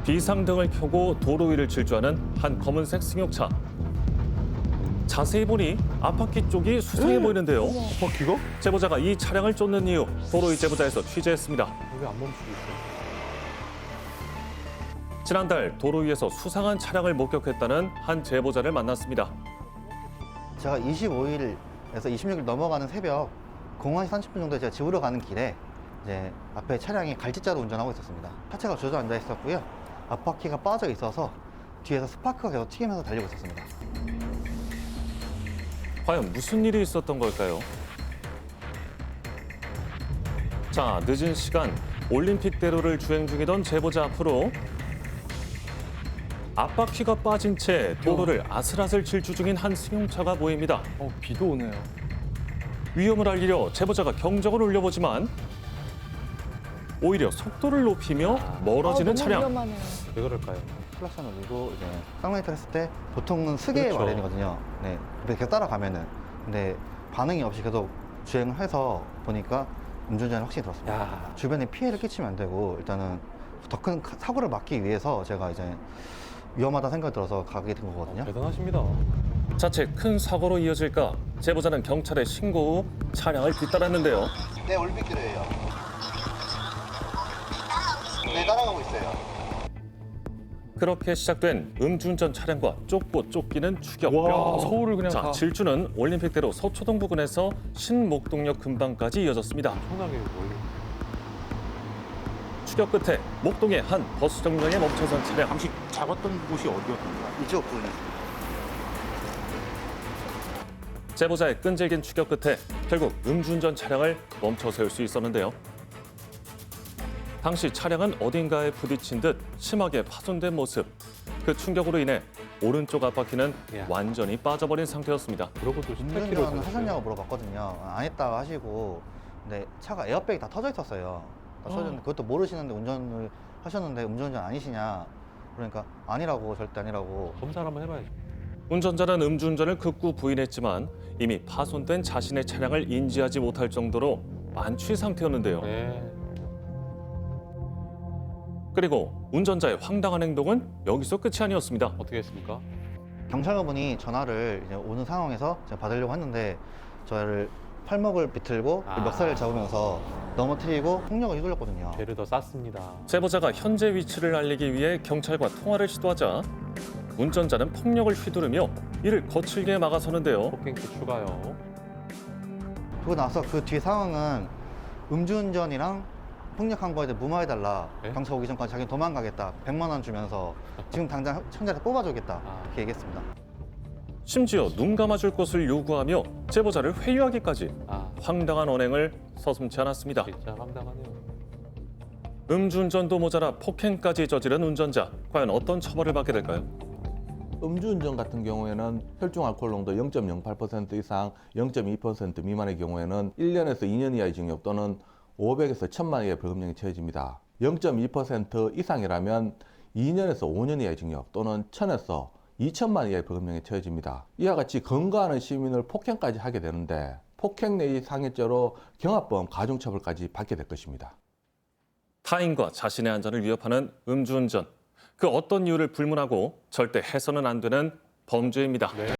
비상등을 켜고 도로 위를 질주하는 한 검은색 승용차. 자세히 보니 앞바퀴 쪽이 수상해 보이는데요. 바퀴가? 제보자가 이 차량을 쫓는 이유, 도로 위 제보자에서 취재했습니다. 왜 안 멈추고 있어? 지난달 도로 위에서 수상한 차량을 목격했다는 한 제보자를 만났습니다. 제가 25일에서 26일 넘어가는 새벽 01시 30분 정도에 제가 집으로 가는 길에 이제 앞에 차량이 갈지자로 운전하고 있었습니다. 차체가 주저앉아 있었고요. 앞바퀴가 빠져 있어서 뒤에서 스파크가 계속 튀기면서 달리고 있었습니다. 과연 무슨 일이 있었던 걸까요? 자, 늦은 시간 올림픽대로를 주행 중이던 제보자 앞으로 앞바퀴가 빠진 채 도로를 아슬아슬 질주 중인 한 승용차가 보입니다. 비도 오네요. 위험을 알리려 제보자가 경적을 울려보지만 오히려 속도를 높이며 멀어지는 너무 차량. 위험하네요. 왜 그럴까요? 클락션을 울고 이제 쌍라이트를 했을 때 보통은 쓰게 그렇죠. 마련이거든요. 네, 계속 따라가면은. 근데 반응이 없이 계속 주행을 해서 보니까 음주운전이 확실히 들었습니다. 야, 주변에 피해를 끼치면 안 되고 일단은 더 큰 사고를 막기 위해서 제가 이제 위험하다 생각이 들어서 가게 된 거거든요. 대단하십니다. 자칫 큰 사고로 이어질까 제보자는 경찰에 신고 후 차량을 뒤따랐는데요. 네, 올림픽대로예요. 네, 따라가고 있어요. 그렇게 시작된 음주운전 차량과 쫓고 쫓기는 추격. 와, 서울을 그냥 자, 다 질주는 올림픽대로 서초동 부근에서 신목동역 근방까지 이어졌습니다. 엄청나게 멀리. 추격 끝에 목동의 한 버스 정류장에 멈춰선 차량. 당시 잡았던 곳이 어디였던가요? 이쪽 부분이. 제보자의 끈질긴 추격 끝에 결국 음주운전 차량을 멈춰 세울 수 있었는데요. 당시 차량은 어딘가에 부딪힌 듯 심하게 파손된 모습. 그 충격으로 인해 오른쪽 앞바퀴는 이야. 완전히 빠져버린 상태였습니다. 그러고도 18km 운전은 하셨냐고 물어봤거든요. 안 했다고 하시고, 근데 차가 에어백이 다 터져 있었어요. 다 터졌는데 그것도 모르시는데 운전을 하셨는데 음주운전 아니시냐? 그러니까 아니라고, 절대 아니라고. 검사를 한번 해봐야죠. 운전자는 음주운전을 극구 부인했지만 이미 파손된 자신의 차량을 인지하지 못할 정도로 만취 상태였는데요. 네. 그리고 운전자의 황당한 행동은 여기서 끝이 아니었습니다. 어떻게 했습니까? 경찰관분이 전화를 이제 오는 상황에서 제가 받으려고 했는데 저를 팔목을 비틀고 아. 멱살을 잡으면서 넘어뜨리고 폭력을 휘둘렀거든요. 죄를 더 쌌습니다. 제보자가 현재 위치를 알리기 위해 경찰과 통화를 시도하자 운전자는 폭력을 휘두르며 이를 거칠게 막아서는데요. 폭행죄 추가요. 그러고 나서 그 뒤 상황은 음주운전이랑 폭력한 거에 대해 무마해달라. 네? 경찰 오기 전까지 자기는 도망가겠다. 100만 원 주면서 지금 당장 형제한테 뽑아주겠다. 아. 이렇게 얘기했습니다. 심지어 눈 감아줄 것을 요구하며 제보자를 회유하기까지 아, 황당한 언행을 서슴지 않았습니다. 진짜 황당하네요. 음주운전도 모자라 폭행까지 저지른 운전자. 과연 어떤 처벌을 받게 될까요? 음주운전 같은 경우에는 혈중 알코올 농도 0.08% 이상 0.2% 미만의 경우에는 1년에서 2년 이하의 징역 또는 500에서 1000만 이하의 벌금형이 처해집니다. 0.2% 이상이라면 2년에서 5년 이하의 징역 또는 1000에서 2000만 이하의 벌금형이 처해집니다. 이와 같이 검거하는 시민을 폭행까지 하게 되는데 폭행 내지 상해죄로 경합범 가중처벌까지 받게 될 것입니다. 타인과 자신의 안전을 위협하는 음주운전. 그 어떤 이유를 불문하고 절대 해서는 안 되는 범죄입니다. 네.